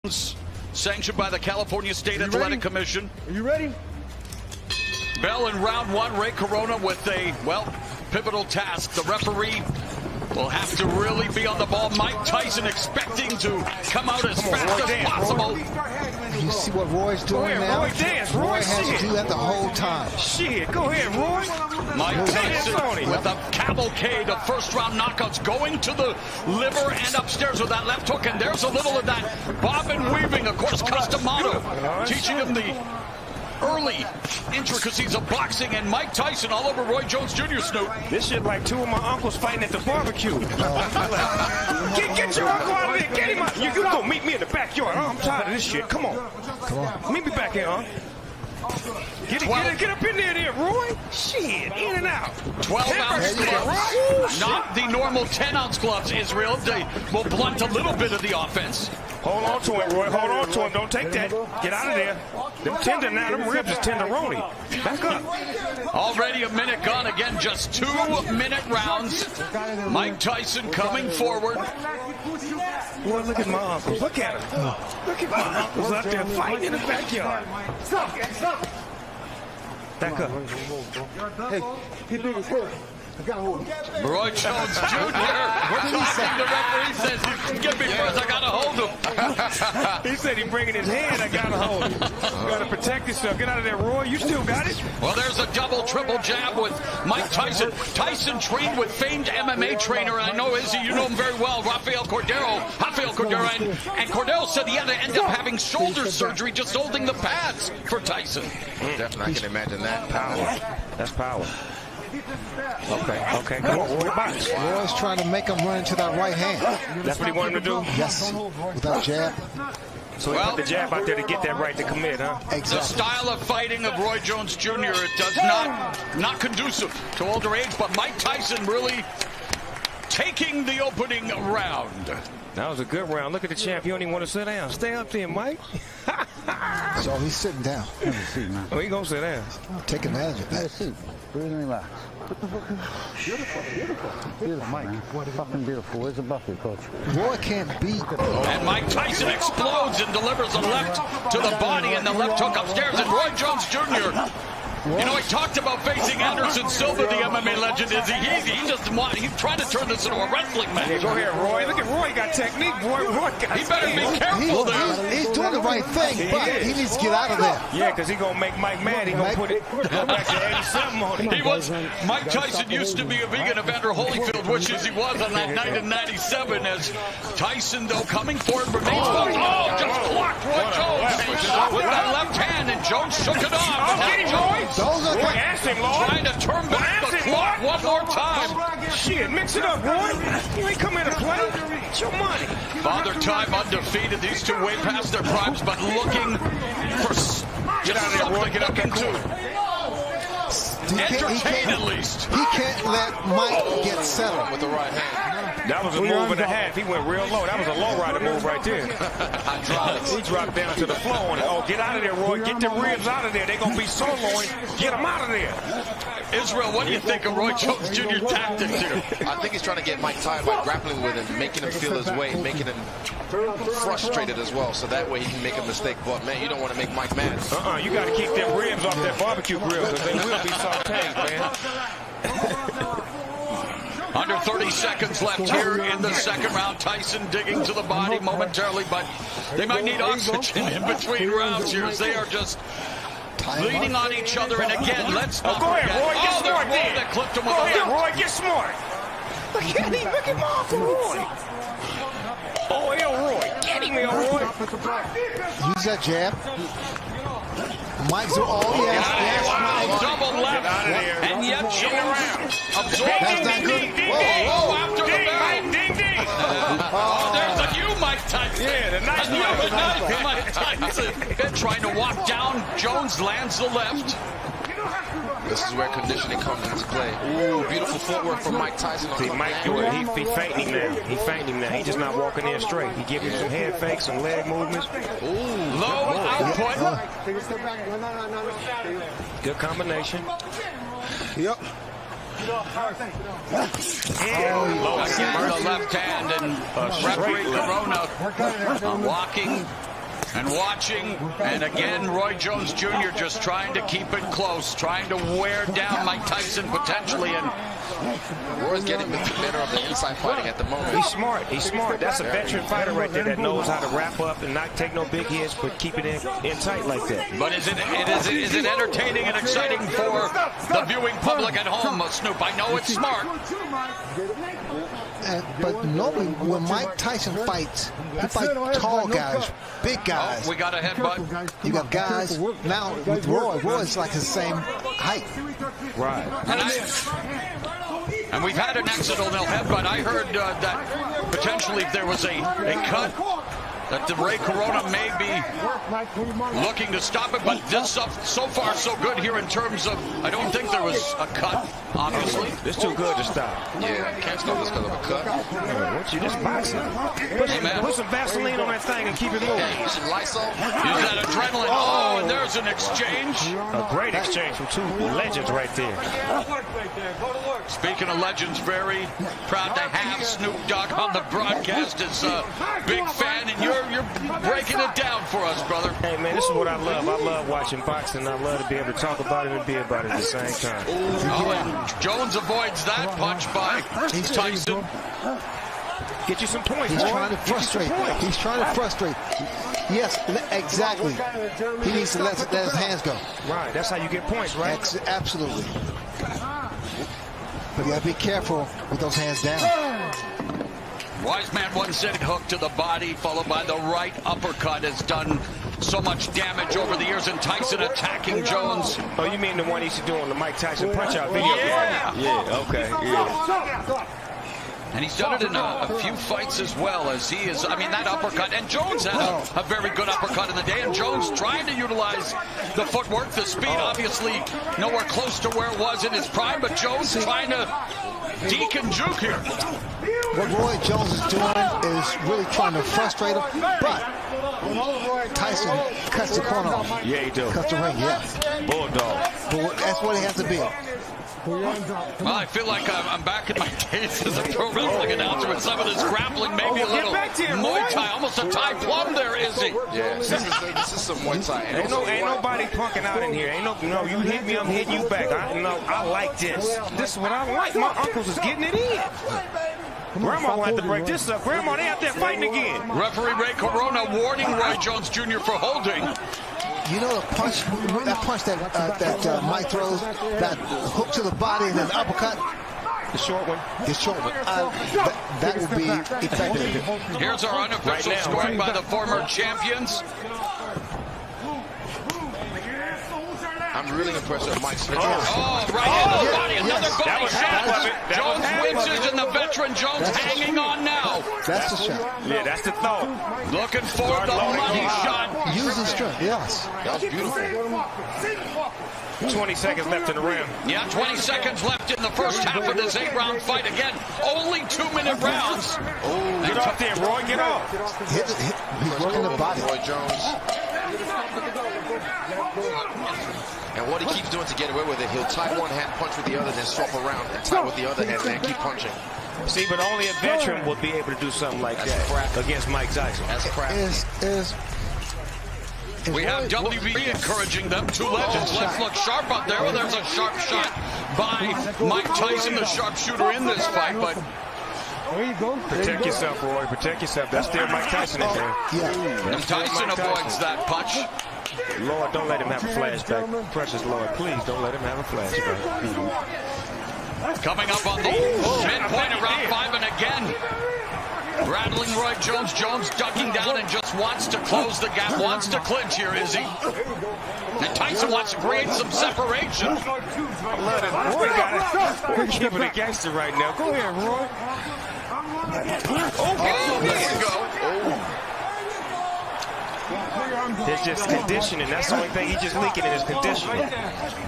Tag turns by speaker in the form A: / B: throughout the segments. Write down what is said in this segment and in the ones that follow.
A: sanctioned by the California State Athletic Commission.
B: Are you ready?
A: Bell in round one, Ray Corona with a, well, pivotal task. The referee will have to really be on the ball. Mike Tyson expecting to come out as fast as possible.
B: You see what Roy's doing now?
C: Roy dance.
B: Roy has to do that the whole time.
C: Shit, go ahead, Roy.
A: Mike Tyson with a cavalcade of first-round knockouts going to the liver and upstairs with that left hook. And there's a little of that bobbin weaving, of course, Customato, teaching him the early intricacies of boxing, and Mike Tyson all over Roy Jones Jr. Snoop.
C: This shit like two of my uncles fighting at the barbecue. Get your uncle out of there. Get him out. You go meet me in the backyard. I'm tired of this shit. Come on.
B: Come on.
C: Meet me back here, huh? Get up in there, Roy. Shit, in and out.
A: 12-ounce gloves, not the normal 10-ounce gloves, Israel. They will blunt a little bit of the offense.
C: Hold on to him, Roy. Hold on to him. Don't take that. Get out of there. Them tender now. Them ribs is tenderoni. Back up.
A: Already a minute gone. Again, just 2-minute rounds. Mike Tyson coming forward.
C: Boy, look at my uncles. Look at him. Look at my uncles out there fighting in the backyard. Stop. Back up.
B: Hey, he big as hell. I got hold of him.
A: Roy Jones Jr.
B: What did he say?
A: The referee says, "Get me first. I got to hold him."
C: He said he's bringing his hand. I got to hold him. You got to protect yourself. Get out of there, Roy. You still got it.
A: Well, there's a double, triple jab with Mike Tyson. Tyson trained with famed MMA trainer, and I know, Izzy, you know him very well, Rafael Cordero. And Cordero said he had to end up having shoulder surgery just holding the pads for Tyson.
D: Definitely, I can imagine that power.
C: That's power. Okay. Come on, Roy. Box.
B: Roy's trying to make him run into that right hand.
C: That's what he wanted him to do?
B: Yes, with that jab.
C: So he put the jab out there to get that right to commit, huh?
B: Exactly.
A: The style of fighting of Roy Jones Jr., it does not conducive to older age, but Mike Tyson really taking the opening round.
C: That was a good round. Look at the champ. You don't even want to sit down. Stay up there, Mike.
B: So he's sitting down.
C: Oh, he gonna sit down.
B: Take advantage of that.
E: Breathe and relax. Beautiful, Mike. Fucking beautiful. Where's the buffet, coach?
B: Roy can't beat.
A: And Mike Tyson explodes and delivers a left to the body and the left hook upstairs. And Roy Jones Jr., you know, he talked about facing Anderson Silva, the MMA legend. He's trying to turn this into a wrestling match.
C: Go ahead, Roy. Look at Roy got technique. Roy got
A: He better be careful there.
B: He's doing the right thing, but he needs to get out of there.
C: Yeah, because he's going to make Mike mad. He's going to go back to 87 on him.
A: Mike Tyson used to be a vegan. Evander Holyfield wishes he was on that night in 97. As Tyson, though, coming forward, remains focused. Oh, just blocked Roy Jones with that left hand, and Jones shook it off.
C: Get him, Roy.
B: Those are
A: trying to turn back the clock one more time.
C: Shit, mix it up, Roy. You ain't come here to play. It's your money.
A: Father Time undefeated. These two way past their primes, but looking for
C: Get out of there, Roy. Get up that corner.
A: Entertain at least.
B: He can't let Mike get settled
D: With the right hand.
C: That was a move and a half. He went real low. That was a low rider move right there. He dropped down to the floor on it. Oh, get out of there, Roy. Get the ribs out of there. They're going to be soloing. Get them out of there.
A: Israel, what do you think of Roy Jones Jr. tactics here?
D: I think he's trying to get Mike tired by grappling with him, making him feel his weight, making him frustrated as well, so that way he can make a mistake. But, man, you don't want to make Mike mad.
C: You got to keep them ribs off that barbecue grill, because they will be sauteed, man.
A: Under 30 seconds left here in the second round. Tyson digging to the body momentarily, but they might need oxygen in between rounds here as they are just leaning on each other. And again, let's not
C: go
A: forget.
C: ahead, Roy, get smart
A: Roy
C: then.
A: that clipped him with
C: Go
A: a
C: ahead,
A: left.
C: Roy, get smart. Look at him. Look at my Uncle Roy. Oh, Elroy. Get him, Elroy.
B: Use that jab. Mike's yes, Mike.
A: Double left.
C: Get out of there.
A: And yet Jones absorbing.
B: That's not good.
A: Whoa, after the bell.
C: Ding.
A: Oh, there's a you, Mike Tyson.
C: Yeah, the nice
A: Mike Tyson. Trying to walk down. Jones lands the left.
D: This is where conditioning comes into play. Ooh, beautiful footwork from Mike Tyson.
C: See, Mike doing it. He fainting him now. He fainting him now. He's just not walking in straight. He giving him some head fakes, some leg movements.
A: Ooh, low output.
C: Good combination.
B: Yep.
A: Again, the left hand, and referee Corona walking And watching, and again, Roy Jones Jr. just trying to keep it close, trying to wear down Mike Tyson potentially. And
D: Roy's getting the better of the inside fighting at the moment.
C: He's smart. He's smart. That's a veteran fighter right there that knows how to wrap up and not take no big hits, but keep it in tight like that.
A: But is it entertaining and exciting for the viewing public at home, Snoop? I know it's smart.
F: But normally when Mike Tyson fights, he fights tall guys, big guys.
A: Oh, we got a headbutt.
F: You got guys now with Roy's like the same height.
C: Right.
A: And we've had an accidental headbutt. I heard that potentially if there was a cut, that the Ray Corona may be looking to stop it, but this stuff so far so good here in terms of, I don't think there was a cut, obviously.
C: It's too good to stop.
D: Yeah, can't stop this because of a cut.
C: Once you just boxing. Put some Vaseline on that thing and keep it moving.
D: Use some Lysol.
A: Use that adrenaline. Oh, and there's an exchange.
C: A great exchange from two legends right there.
A: Speaking of legends, very proud to have Snoop Dogg on the broadcast as a big fan, and you're breaking it down for us, brother.
C: Hey, man, this is what I love. I love watching boxing. I love to be able to talk about it and be about it at the same time.
A: Oh, and Jones avoids that punch by Tyson.
C: Get you some points.
F: He's trying to frustrate. He's trying to frustrate. Yes, exactly. He needs to let his hands go.
C: Right, that's how you get points, right?
F: Absolutely. But you got to be careful with those hands down.
A: Wise man once said hook to the body, followed by the right uppercut, has done so much damage over the years, and Tyson attacking Jones.
C: Oh, you mean the one he used to do on the Mike Tyson punch-out video?
A: Yeah.
C: Yeah, okay, yeah.
A: And he's done it in a few fights as well, as he is, I mean, that uppercut, and Jones had a very good uppercut in the day, and Jones trying to utilize the footwork, the speed, obviously nowhere close to where it was in his prime, but Jones trying to deke and juke here.
F: What Roy Jones is doing is really trying to frustrate him, but Tyson cuts the corner off.
C: Yeah, he does.
F: Cuts the ring, yeah.
C: Bulldog.
F: But that's what he has to be.
A: Well, I feel like I'm back in my days as a pro wrestling announcer with some of this grappling, maybe a little Muay Thai, almost a Thai plum there, Izzy.
D: Yeah, this is some Muay Thai.
C: Ain't nobody punking out in here. No, you hit me, I'm hitting you back. I like this. This is what I like. My uncles is getting it in. Grandma will have to break this up. Grandma, they out there fighting again.
A: Referee Ray Corona warning Roy Jones Jr. for holding.
F: You know the punch, that Mike throws, that hook to the body and then uppercut.
C: The short one.
F: The short one. That will be effective.
A: Here's our unofficial scoring by the former champions.
D: I'm really impressed with Mike's pitch.
A: Oh, right in the body. Another body shot. Jones wins it, and the veteran Jones hanging on now.
F: That's the shot.
C: Yeah, that's the thought.
A: Looking for the money shot.
F: Using strength, yes.
D: That was beautiful.
C: 20 seconds left in the round.
A: Yeah, 20 seconds left in the first half of this 8-round fight. Again, only 2-minute rounds.
C: Oh, get off there, Roy. Get off.
F: He's working the body.
D: Roy Jones. And what he keeps doing to get away with it, he'll tie one hand, punch with the other, then swap around and tie with the other hand, and keep punching.
C: See, but only a veteran would be able to do something like that against Mike Tyson.
D: That's crafty.
A: We have WB encouraging them. Two legends. Let's look sharp out there. Well, there's a sharp shot by Mike Tyson, the sharpshooter in this fight. But
B: there you go.
C: Protect yourself, Roy. Protect yourself. That's still Mike Tyson in there.
A: And Tyson avoids that punch.
C: Lord, don't let him have a flashback. Precious Lord, please don't let him have a flashback.
A: Coming up on the midpoint of round 5, and again, rattling Roy Jones. Jones ducking down and just wants to close the gap, wants to clinch here, Izzy. And Tyson wants to create some separation.
C: Roy got it. We're keeping it gangster right now. Go ahead, Roy.
A: Oh, there you go.
C: It's just conditioning. That's the only thing he's just leaking in his conditioning.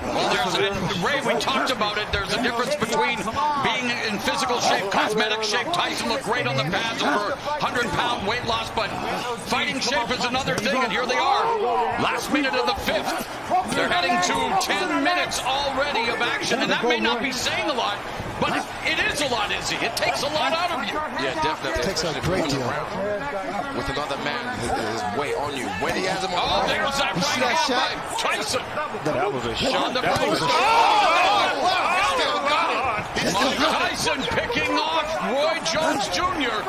A: Well, Ray, we talked about it. There's a difference between being in physical shape, cosmetic shape. Tyson looked great on the pads over 100-pound weight loss, but fighting shape is another thing, and here they are. Last minute of the 5th. They're heading to 10 minutes already of action, and that may not be saying a lot, but it is a lot, Izzy. It takes a lot out of you.
D: Yeah, definitely.
F: It takes a great deal.
D: With another man, his weight on you. When he has him on
A: Oh, there's that
F: You see
A: right
F: that
A: hand
F: shot?
A: by Tyson.
C: That was a shot.
A: On the
F: That was
A: face.
F: a
A: Still got it. Mike Tyson picking off Roy Jones Jr.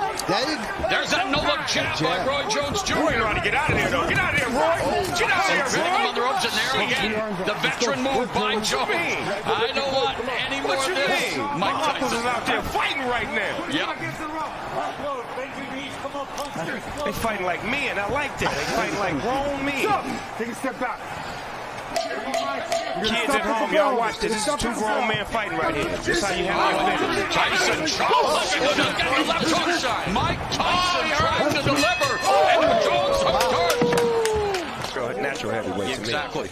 A: There's that no-look jab by Roy Jones Jr.
C: Roy trying to get out of there, though. Get out of there, Roy. Get out of there,
A: Hitting him on the
C: Roy.
A: ropes, and there again, the veteran move by Jones. I don't want any more
C: What
A: of
C: you
A: this.
C: mean?
A: Mike
C: My uncles is
A: Tyson.
C: out there fighting right now.
A: Yep.
C: They fighting like men. I like that. They fighting like grown men.
B: Take a step back.
C: Kids at home, y'all watch this. This is two grown men fighting right here. This is how you handle your business.
A: Tyson Charles getting the left hook. Mike Tyson trying to deliver, and Jones hooks.
C: Natural heavyweight to me.
A: Exactly.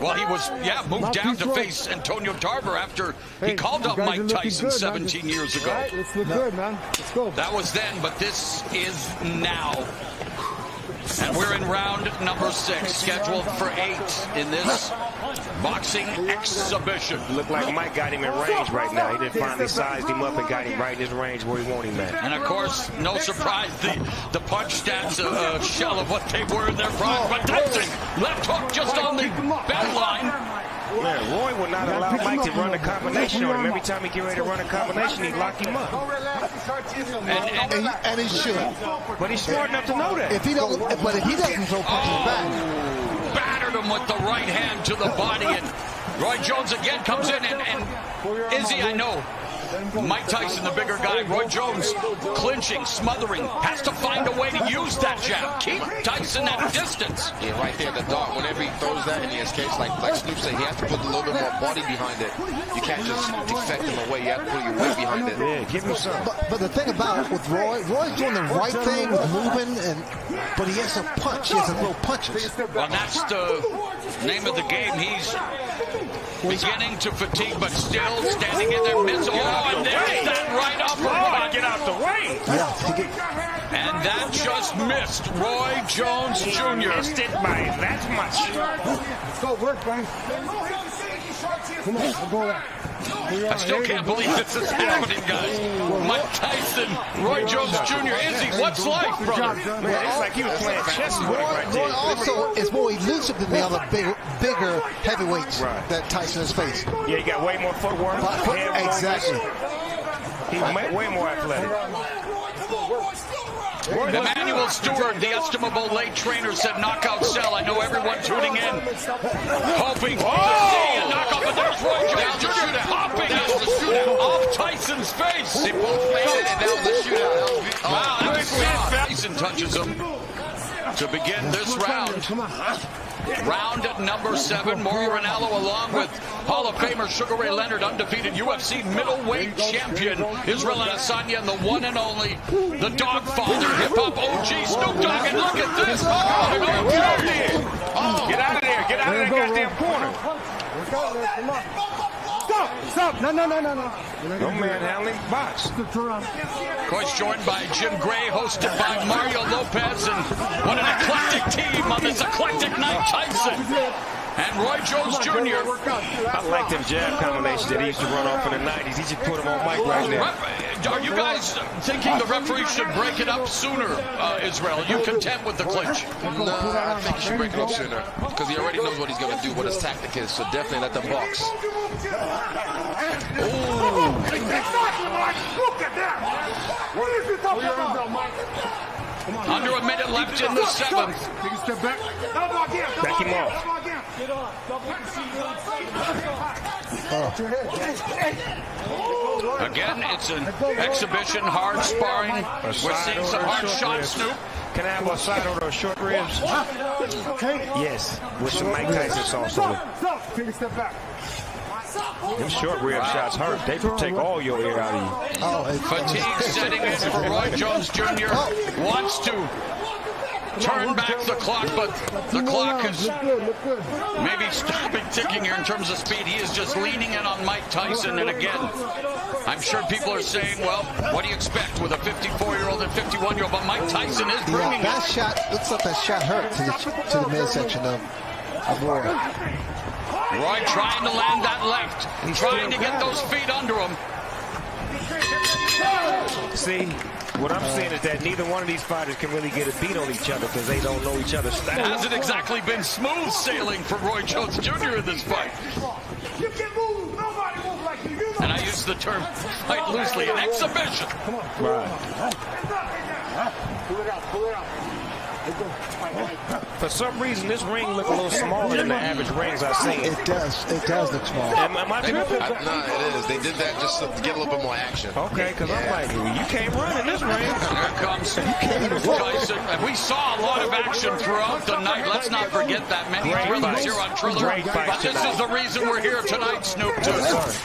A: Well, he was, moved down to face Antonio Tarver after he called up Mike Tyson 17 years ago.
B: Let's look good, man. Let's go.
A: That was then, but this is now. And we're in round number 6, scheduled for 8 in this boxing exhibition.
C: Look like Mike got him in range right now. He done finally sized him up and got him right in his range where he want him at.
A: And of course, no surprise, the punch stats a shell of what they were in their prime. But Tyson, left hook just on the bell line.
C: Man, Roy would not allow Mike to run a combination on him. Every time he get ready to run a combination, he'd lock him up.
F: And he should.
C: But he's smart enough to know that.
F: But if he doesn't throw punches back.
A: Battered him with the right hand to the body, and Roy Jones again comes in, and Izzy, I know, Mike Tyson, the bigger guy, Roy Jones clinching, smothering, has to find a way to use that jab. Keep Tyson at distance.
D: Yeah, right there in the dark. Whenever he throws that, and he escapes, like Snoop said, he has to put a little bit more body behind it. You can't just defect him away. You have to put your weight behind it.
C: Yeah, give him some.
F: But the thing about it with Roy's doing the right thing with moving, but he has to punch. He has to throw punches.
A: Well, that's the name of the game. He's beginning to fatigue, but still standing in there. And there's that right uppercut.
C: Get out the way.
A: And that just missed Roy Jones Jr.
C: Missed it by that much.
B: Let's go, work, man. Come on, we'll go there.
A: I still can't believe this is happening, guys. Mike Tyson, Roy Jones Jr. Izzy, what's life, brother?
C: Man, it's like he was playing chess with him right
F: Roy
C: there.
F: also is more elusive than the other bigger heavyweights that Tyson has faced.
C: Yeah, he got way more footwork.
F: Exactly.
C: He's way more athletic.
A: Emmanuel Stewart, the estimable late trainer, said knockout sell. I know everyone tuning in, hoping to see a knockout, but there's Roy Jones Jr. popping off Tyson's face.
D: They both made it, and that was a shootout.
A: Wow, that was bad. Tyson touches him to begin this round. Round at number 7, Mauro Ranallo along with Hall of Famer Sugar Ray Leonard, undefeated UFC middleweight champion Israel Adesanya, and the one and only, the Dogfather, hip-hop OG Snoop Dogg, and look at this!
C: Get out of there! Get out of that goddamn corner!
B: Stop! No.
C: No manhandling, box.
A: Of course, joined by Jim Gray, hosted by Mario Lopez, and what an eclectic team on this eclectic night. Tyson and Roy Jones Jr.
C: I like them jab combinations that he used to run off in the 90s. He just put them on Mike right now.
A: Are you guys thinking the referee should break it up sooner, Israel? Are you content with the clinch?
D: No, I think he should break it up sooner because he already knows what he's going to do, what his tactic is. So definitely let them box.
A: Under a minute left in the 7th.
B: Take a step back.
C: Back him off.
A: Again, it's an exhibition, hard sparring. We're seeing some hard shots, Snoop.
C: Can I have a side order of short ribs? Yes, with some Mike Tyson sauce on it.
B: Take a step back.
C: Them short rib shots hurt. They take all your air out of you.
A: Fatigue setting in for Roy Jones Jr. Wants to turn back the clock, but the clock is maybe stopping ticking here in terms of speed. He is just leaning in on Mike Tyson, and again, I'm sure people are saying, well, what do you expect with a 54-year-old and 51-year-old? But Mike Tyson is bringing it.
F: That shot, looks like that shot hurt to the midsection of Roy.
A: Roy trying to land that left, trying to get those feet under him.
C: See, What I'm saying is that neither one of these fighters can really get a beat on each other because they don't know each other's
A: It
C: style.
A: hasn't exactly been smooth sailing for Roy Jones Jr. in this fight.
B: You can move. Nobody moves like you.
A: And I use the term fight loosely, an exhibition.
C: Right.
B: Pull it out. Pull it out.
C: For some reason, this ring look a little smaller than the average rings I've seen.
F: It does. It does look small.
C: Am I tripping?
D: No, it is. They did that just to get a little bit more action.
C: Okay, because I'm like, you can't run in this ring.
A: Here comes Tyson. And we saw a lot of action throughout the night. Let's not forget that. Many
C: Great
A: thrillers
C: fights.
A: here on Triller.
C: Great fights
A: But this is the reason we're here tonight, Snoop, to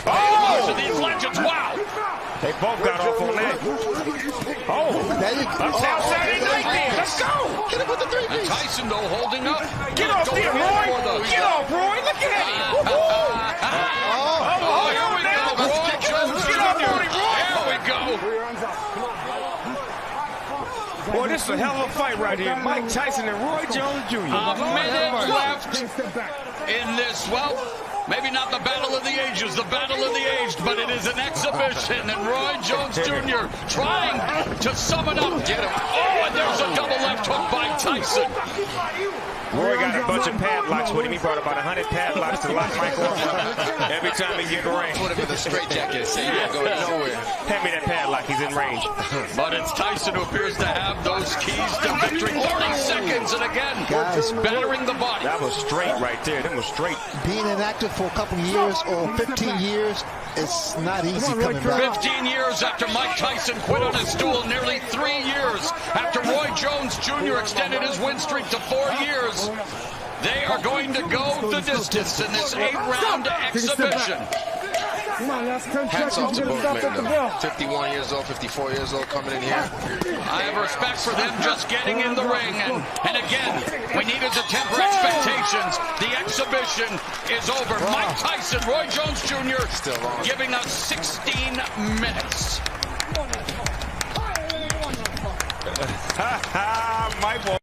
C: Oh!
A: these legends. Wow!
C: They both got off on that. Oh,
F: There you go.
C: Uptown Saturday night then. Let's go.
F: Hit him with the 3
A: And
F: piece.
A: Tyson, though, holding up.
C: Get off
A: Going
C: there,
A: in
C: Roy.
A: for the-
C: Get off, Roy. Look at him.
A: Oh, here we go. Roy Jones
C: Get off, Roy.
A: Here we go.
C: Boy, this is a hell of a fight right here. Mike Tyson and Roy Jones Jr.
A: A minute left in this, well, maybe not the battle of the ages, the battle of the aged, but it is an exhibition, and Roy Jones Jr. trying to sum it up. Get him. Oh, and there's a double left hook by Tyson.
C: Roy got a bunch of padlocks with him. He brought about 100 padlocks to lock Mike up every time he get in the ring.
D: Put him in the straitjacket. Say you ain't going nowhere.
C: Hand me that padlock. He's in range.
A: But it's Tyson who appears to have those keys to victory. 30 seconds, and again,
F: Guys.
A: battering the body.
C: That was straight right there. That was straight.
F: Being inactive for a couple of years or 15 years, it's not easy coming back.
A: 15 years after Mike Tyson quit on his stool, nearly 3 years after Roy Jones Jr. extended his win streak to 4 years, they are going to go the distance in this 8-round exhibition.
B: Come on, last 10
D: Hats off
B: seconds.
D: to
B: You're
D: both
B: gonna stop
D: men,
B: at the bell.
D: though. 51 years old, 54 years old coming in here.
A: I have respect for them just getting in the ring. And again, we needed to temper expectations. The exhibition is over. Mike Tyson, Roy Jones Jr.
D: Still on.
A: giving us 16 minutes.
C: Mike will